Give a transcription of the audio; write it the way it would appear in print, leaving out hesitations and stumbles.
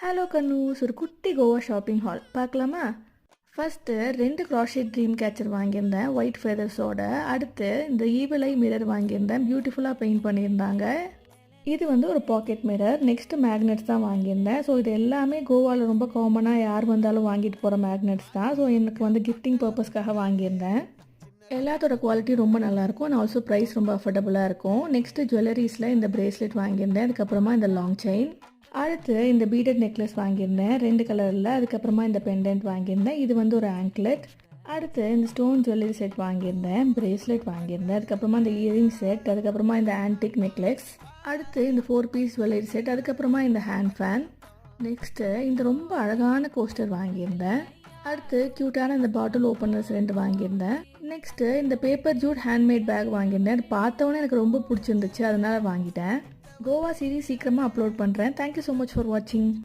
Hello கண்ணூஸ், ஒரு குட்டி Goa shopping hall பார்க்கலாமா? ஃபஸ்ட்டு 2 க்ராஷெட் ட்ரீம் கேச்சர் வாங்கியிருந்தேன் ஒயிட் ஃபெதர்ஸோட. அடுத்து இந்த ஈவில் ஐ மிரர் வாங்கியிருந்தேன், பியூட்டிஃபுல்லாக பெயிண்ட் பண்ணியிருந்தாங்க. இது வந்து ஒரு பாக்கெட் மிரர். நெக்ஸ்ட்டு மேக்னெட்ஸ் தான் வாங்கியிருந்தேன். ஸோ இது எல்லாமே கோவாவில் ரொம்ப காமனாக யார் வந்தாலும் வாங்கிட்டு போகிற மேக்னெட்ஸ் தான். ஸோ எனக்கு வந்து கிஃப்டிங் பர்பஸ்க்காக வாங்கியிருந்தேன். எல்லாத்தோட குவாலிட்டி ரொம்ப நல்லாயிருக்கும் அண்ட் ஆல்சோ ப்ரைஸ் ரொம்ப அஃபோர்டபுளாக இருக்கும். நெக்ஸ்ட்டு ஜுவல்லரிஸில் இந்த பிரேஸ்லெட் வாங்கியிருந்தேன், அதுக்கப்புறமா இந்த லாங் செயின். அடுத்து இந்த பீடட் நெக்லஸ் வாங்கியிருந்தேன் 2 கலரில். அதுக்கப்புறமா இந்த பெண்டன்ட் வாங்கியிருந்தேன், இது வந்து ஒரு ஆங்க்லெட். அடுத்து இந்த ஸ்டோன் ஜுவல்லரி செட் வாங்கியிருந்தேன், பிரேஸ்லெட் வாங்கியிருந்தேன், அதுக்கப்புறமா இந்த இயரிங் செட், அதுக்கப்புறமா இந்த ஆன்டிக் நெக்லஸ். அடுத்து இந்த 4 பீஸ் ஜுவல்லரி செட், அதுக்கப்புறமா இந்த ஹேண்ட் ஃபேன். நெக்ஸ்ட்டு இந்த ரொம்ப அழகான கோஸ்டர் வாங்கியிருந்தேன். அடுத்து க்யூட்டான இந்த பாட்டில் ஓப்பனர்ஸ் 2 வாங்கியிருந்தேன். நெக்ஸ்ட்டு இந்த பேப்பர் ஜூட் ஹேண்ட்மேட் பேக் வாங்கியிருந்தேன். அது பார்த்தோன்னே எனக்கு ரொம்ப பிடிச்சிருந்துச்சு, அதனால் வாங்கிட்டேன். கோவா சீரீஸ் சீக்கிரமாக அப்லோட் பண்ணுறேன். தேங்க்யூ ஸோ மச் ஃபார் வாட்சிங்.